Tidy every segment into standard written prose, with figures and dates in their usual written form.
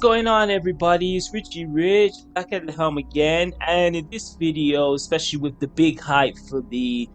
going on, everybody? It's Richie Rich back at the helm again, and in this video, especially with the big hype for the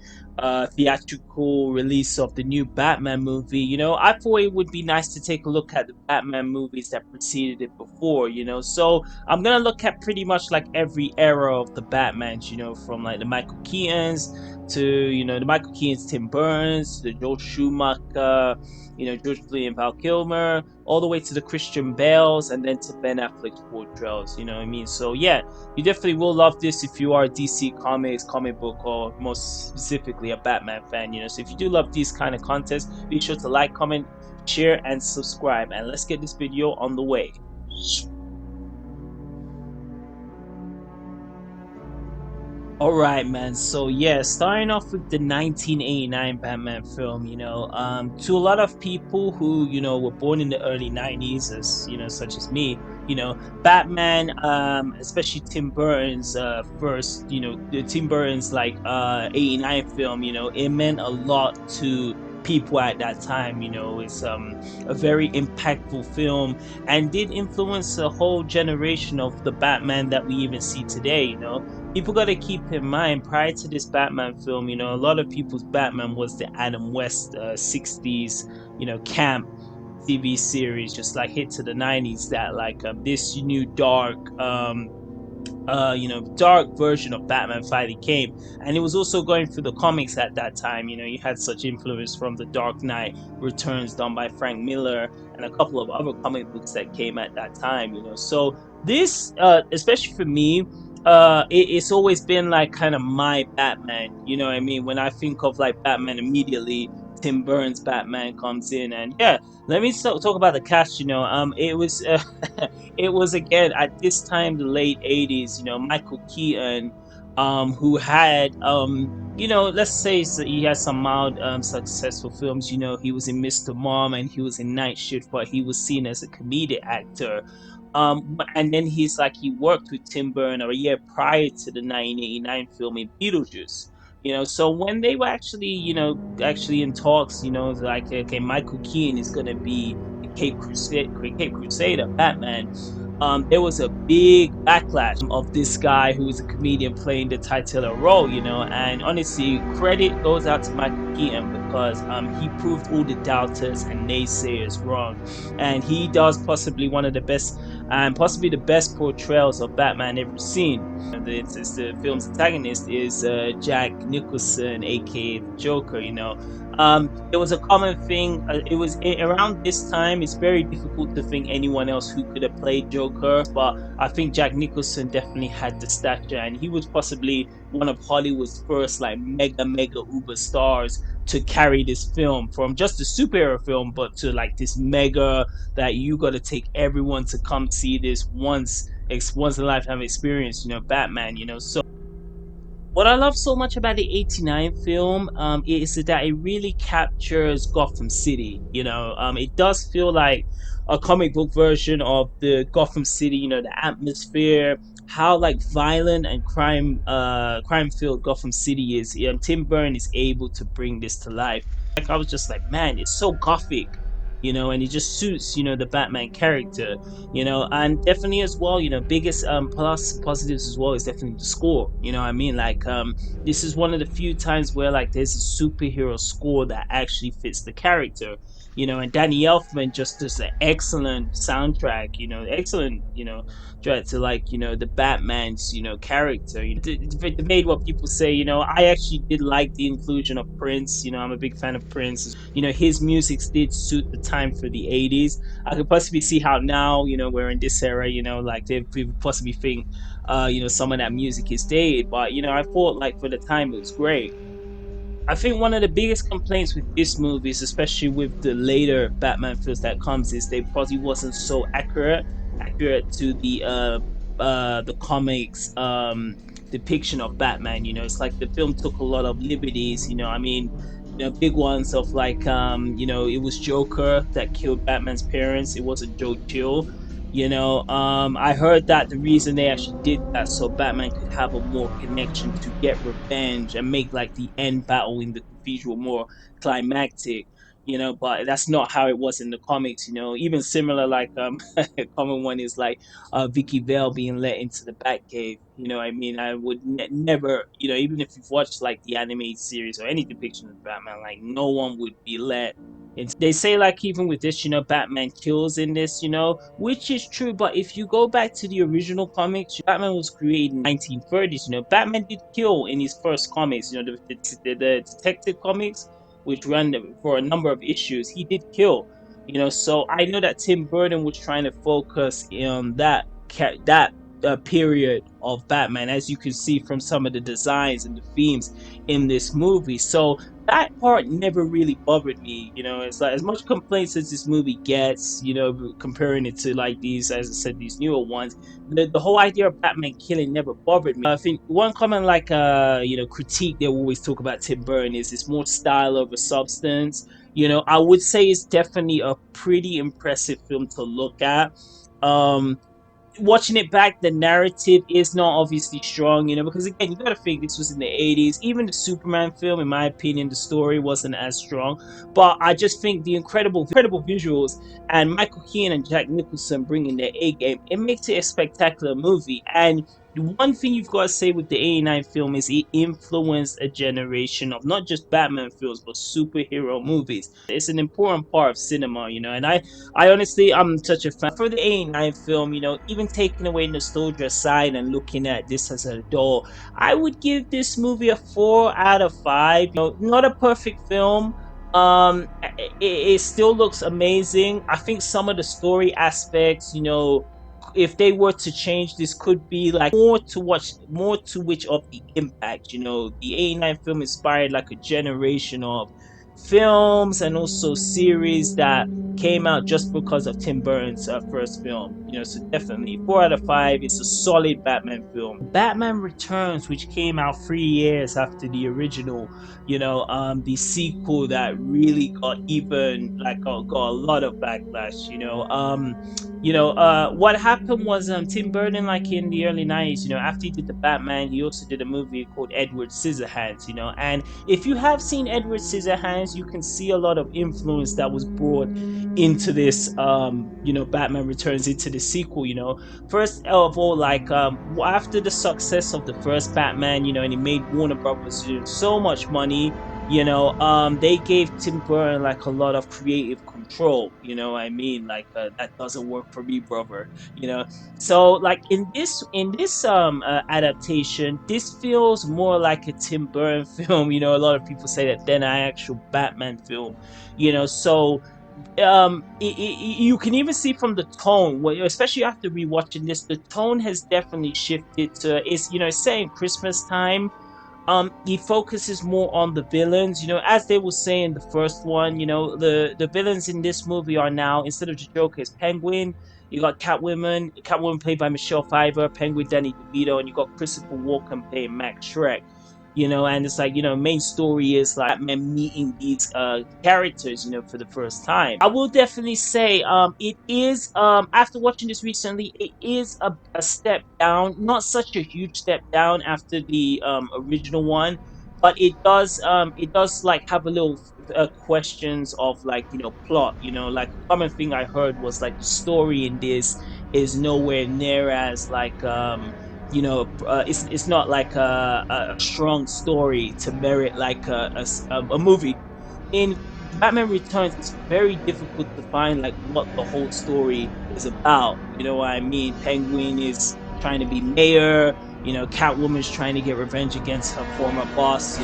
theatrical release of the new Batman movie, I thought it would be nice to take a look at the Batman movies that preceded it before, So I'm gonna look at pretty much like every era of the Batmans, from like the Michael Keatons to the Michael Keaton's, Tim Burns, the Joel Schumacher, George Clooney and Val Kilmer, all the way to the Christian Bales, and then to Ben Affleck's portrayals. You know what I mean? So yeah, you definitely will love this if you are a DC Comics, comic book, or most specifically a Batman fan. So if you do love these kind of contents, be sure to like, comment, share, and subscribe. And let's get this video on the way. All right, man. So yeah, starting off with the 1989 Batman film, to a lot of people who were born in the early 90s, as such as me, Batman, especially Tim Burton's first, the Tim Burton's like 89 film, it meant a lot to people at that time. It's a very impactful film and did influence a whole generation of the Batman that we even see today. People got to keep in mind, prior to this Batman film, a lot of people's Batman was the Adam West 60s, camp TV series, just like hit to the 90s, that like this new dark version of Batman finally came. And it was also going through the comics at that time. You had such influence from The Dark Knight Returns, done by Frank Miller, and a couple of other comic books that came at that time. So this, especially for me, it's always been like kind of my Batman. You know what I mean? When I think of like Batman, immediately Tim Burns Batman comes in. And yeah, let me talk about the cast. It was it was again at this time, the late 80s, Michael Keaton, who had let's say, so he has some mild successful films. He was in Mr. Mom and he was in Night Shift, but he was seen as a comedic actor. And then he worked with Tim Burton a year prior to the 1989 film in Beetlejuice. So when they were actually in talks, like, okay, Michael Keaton is gonna be the Cape Crusader Batman. There was a big backlash of this guy who was a comedian playing the titular role, and honestly, credit goes out to Michael Keaton because he proved all the doubters and naysayers wrong, and he does possibly one of the best and possibly the best portrayals of Batman ever seen. The film's antagonist is Jack Nicholson, aka the Joker. It was a common thing. Around this time. It's very difficult to think anyone else who could have played Joker, but I think Jack Nicholson definitely had the stature, and he was possibly one of Hollywood's first like mega uber stars to carry this film from just a superhero film, but to like this mega that you got to take everyone to come see this once in a lifetime experience. Batman. So what I love so much about the 89 film is that it really captures Gotham City. It does feel like a comic book version of the Gotham City, the atmosphere, how like violent and crime filled Gotham City is. Tim Burton is able to bring this to life. Like, I was just like, man, it's so gothic. And it just suits, the Batman character, and definitely as well, biggest plus positives as well is definitely the score. I mean, like, this is one of the few times where like there's a superhero score that actually fits the character. And Danny Elfman just does an excellent soundtrack, excellent, track to like, the Batman's, character. Debate what people say. I actually did like the inclusion of Prince. I'm a big fan of Prince. His music did suit the time for the 80s. I could possibly see how now, we're in this era, like they people possibly think, some of that music is dated, but I thought like for the time it was great. I think one of the biggest complaints with this movie is, especially with the later Batman films that comes, is they probably wasn't so accurate to the comics depiction of Batman. It's like the film took a lot of liberties. I mean, big ones of like it was Joker that killed Batman's parents. It wasn't Joe Chill. I heard that the reason they actually did that so Batman could have a more connection to get revenge and make like the end battle in the cathedral more climactic. but that's not how it was in the comics. Even similar, like a common one is like Vicky Vale being let into the Batcave. I mean, I would never, even if you've watched like the animated series or any depiction of Batman, like no one would be let into. They say like even with this, Batman kills in this, which is true. But if you go back to the original comics, Batman was created in 1930s. Batman did kill in his first comics. The detective comics, which ran for a number of issues, he did kill. So I know that Tim Burton was trying to focus on that period of Batman, as you can see from some of the designs and the themes in this movie. So that part never really bothered me. It's like as much complaints as this movie gets, comparing it to like these, as I said, these newer ones. The whole idea of Batman killing never bothered me. I think one common like critique they always talk about Tim Burton is it's more style over substance. I would say it's definitely a pretty impressive film to look at. Um, Watching it back, the narrative is not obviously strong, because again, you got to think this was in the 80s. Even the Superman film, in my opinion, the story wasn't as strong. But I just think the incredible visuals and Michael Keaton and Jack Nicholson bringing their A game, it makes it a spectacular movie. And the one thing you've got to say with the 89 film is it influenced a generation of not just Batman films, but superhero movies. It's an important part of cinema, and I honestly, I'm such a fan for the 89 film. Even taking away nostalgia aside and looking at this as an adult, I would give this movie a 4 out of 5. Not a perfect film. It still looks amazing. I think some of the story aspects, if they were to change, this could be like more to which of the impact. The 89 film inspired like a generation of films and also series that came out just because of Tim Burton's first film. So definitely 4 out of 5. It's a solid Batman film. Batman Returns, which came out 3 years after the original, the sequel that really got even like got a lot of backlash. What happened was Tim Burton, like in the early 90s, after he did the Batman, he also did a movie called Edward Scissorhands, and if you have seen Edward Scissorhands, you can see a lot of influence that was brought into this Batman Returns, into the sequel. First of all, like after the success of the first Batman, and he made Warner Brothers so much money, they gave Tim Burton like a lot of creative control. I mean, like that doesn't work for me, brother. So like in this adaptation, this feels more like a Tim Burton film. A lot of people say that than an actual Batman film. So you can even see from the tone, especially after rewatching this, the tone has definitely shifted to it's saying Christmas time. He focuses more on the villains, as they will say in the first one. The villains in this movie are now, instead of the Joker, is Penguin. You got Catwoman played by Michelle Pfeiffer, Penguin Danny DeVito, and you got Christopher Walken playing Max Shrek. And it's like, main story is like Batman meeting these characters, for the first time. I will definitely say it is after watching this recently, it is a step down, not such a huge step down after the original one, but it does like have a little questions of like plot. Like a common thing I heard was like the story in this is nowhere near as like it's not like a strong story to merit like a movie. In Batman Returns, it's very difficult to find like what the whole story is about. You know what I mean? Penguin is trying to be mayor. Catwoman's trying to get revenge against her former boss.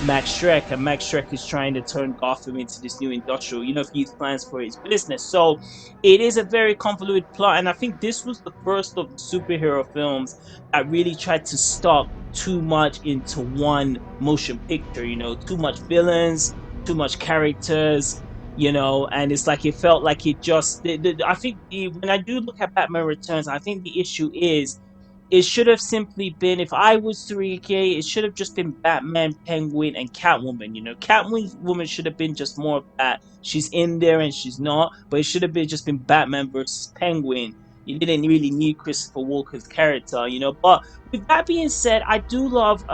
Max Shrek, and Max Shrek is trying to turn Gotham into this new industrial. He has plans for his business. So it is a very convoluted plot, and I think this was the first of the superhero films that really tried to stock too much into one motion picture. Too much villains, too much characters, and it's like it felt like it just. I think when I do look at Batman Returns, I think the issue is it should have simply been, if I was to recreate, it should have just been Batman, Penguin, and Catwoman. Catwoman should have been just more of that. She's in there and she's not, but it should have been just been Batman versus Penguin. You didn't really need Christopher Walken's character. But with that being said, I do love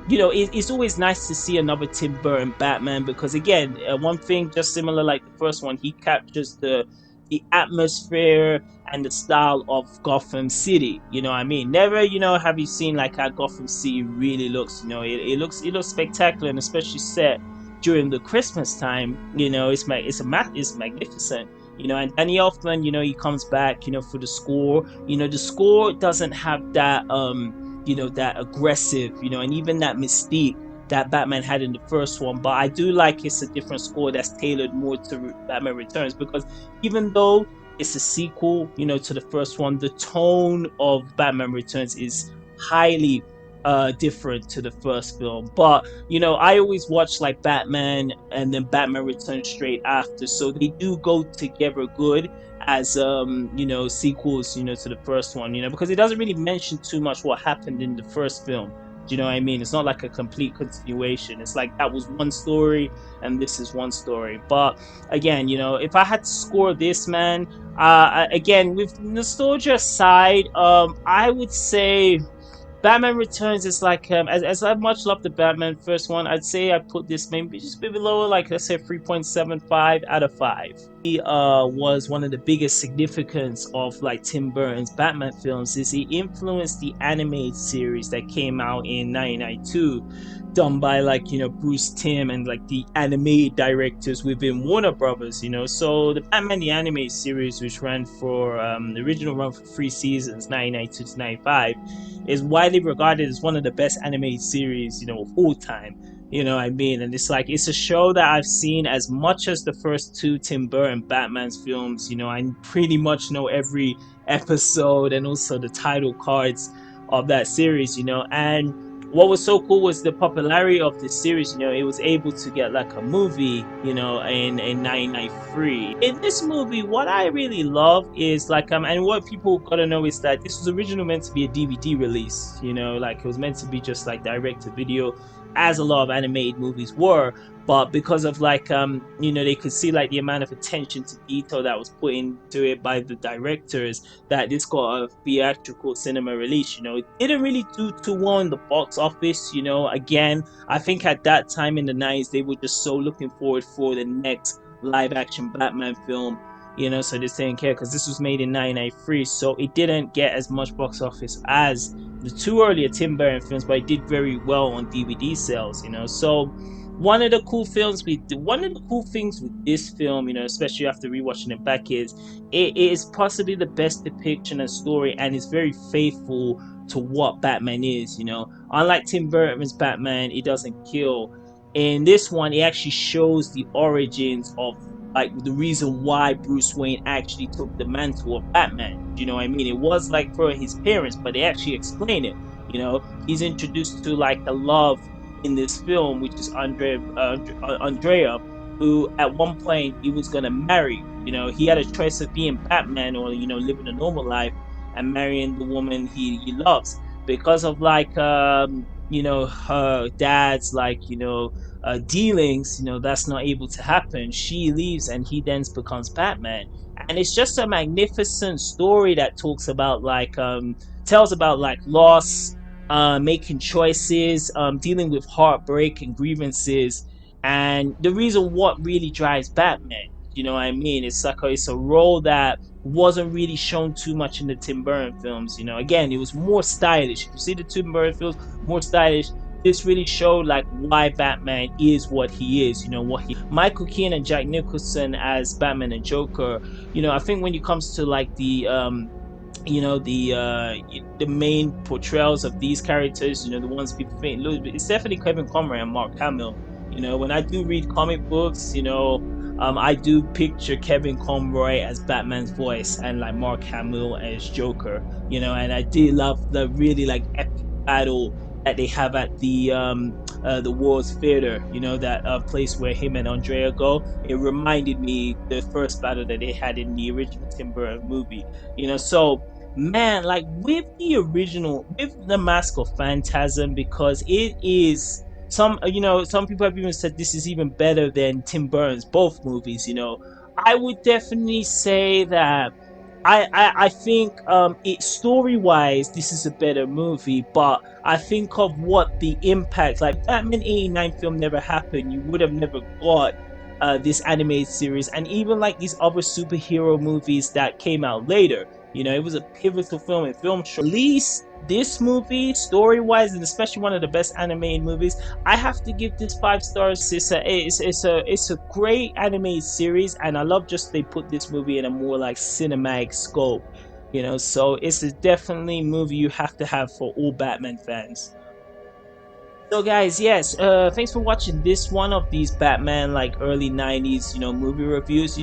it's always nice to see another Tim Burton Batman because again, one thing just similar like the first one, he captures the atmosphere and the style of Gotham City. You know what I mean? Never, have you seen like how Gotham City really looks? It looks spectacular, and especially set during the Christmas time. It's magnificent. And Danny Elfman, he comes back, for the score. The score doesn't have that aggressive, and even that mystique that Batman had in the first one. But I do like it's a different score that's tailored more to Batman Returns because even though it's a sequel, to the first one, the tone of Batman Returns is highly different to the first film. But I always watch like Batman and then Batman Returns straight after, so they do go together good as sequels to the first one, because it doesn't really mention too much what happened in the first film. Do you know what I mean? It's not like a complete continuation. It's like that was one story and this is one story. But again, if I had to score this, man, again, with nostalgia aside, I would say Batman Returns is like as I much love the Batman first one, I'd say I put this maybe just a bit lower, like let's say 3.75 out of 5. He was one of the biggest significance of like Tim Burton's Batman films is he influenced the animated series that came out in 1992, done by like Bruce Timm and like the animated directors within Warner Brothers. So the Batman the animated series, which ran for the original run for 3 seasons, 1992 to 95, is widely regarded as one of the best animated series, of all time. You know what I mean? And it's like it's a show that I've seen as much as the first two Tim Burton Batman's films. I pretty much know every episode and also the title cards of that series. And what was so cool was the popularity of this series. It was able to get like a movie, in 1993. In this movie, what I really love is like and what people gotta know is that this was originally meant to be a DVD release. Like it was meant to be just like direct to video, as a lot of animated movies were. But because of like they could see like the amount of attention to detail that was put into it by the directors, that this got a theatrical cinema release. It didn't really do too well in the box office. Again, I think at that time in the 90s they were just so looking forward for the next live action Batman film. So they didn't care because this was made in 1993, so it didn't get as much box office as the two earlier Tim Burton films, but it did very well on DVD sales. So one of the cool things with this film, especially after rewatching it back, is it is possibly the best depiction and story, and it's very faithful to what Batman is. Unlike Tim Burton's Batman, it doesn't kill. In this one, it actually shows the origins of like the reason why Bruce Wayne actually took the mantle of Batman. Do you know what I mean? It was like for his parents, but they actually explain it. He's introduced to like a love in this film, which is Andrea, who at one point he was gonna marry. He had a choice of being Batman or living a normal life and marrying the woman he loves. Because of like her dad's like dealings, that's not able to happen. She leaves and he then becomes Batman. And it's just a magnificent story that talks about like tells about like loss, making choices, dealing with heartbreak and grievances, and the reason what really drives Batman. You know what I mean? It's a role that wasn't really shown too much in the Tim Burton films. Again, it was more stylish. If you see the Tim Burton films, more stylish. This really showed like why Batman is what he is. Michael Keaton and Jack Nicholson as Batman and Joker. I think when it comes to like the main portrayals of these characters, the ones people think it's definitely Kevin Conroy and Mark Hamill. When I do read comic books, I do picture Kevin Conroy as Batman's voice and like Mark Hamill as Joker. And I did love the really like epic battle that they have at the World's Theater, that place where him and Andrea go. It reminded me the first battle that they had in the original Tim Burton movie. So man, like with the Mask of Phantasm, because it is some people have even said this is even better than Tim Burton's both movies. I would definitely say that I think it story wise this is a better movie, but I think of what the impact, like Batman 89 film never happened, you would have never got this animated series, and even like these other superhero movies that came out later. It was a pivotal film in film show. At least this movie, story wise, and especially one of the best animated movies, I have to give this 5 stars. It's a great animated series, and I love just they put this movie in a more like cinematic scope. So it's a definitely movie you have to have for all Batman fans. So guys, yes, thanks for watching this one of these Batman like early 90s, movie reviews.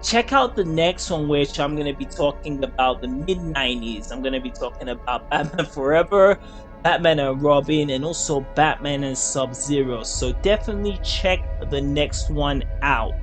Check out the next one, which I'm gonna be talking about the mid 90s. I'm gonna be talking about Batman Forever, Batman and Robin, and also Batman and Sub-Zero. So definitely check the next one out.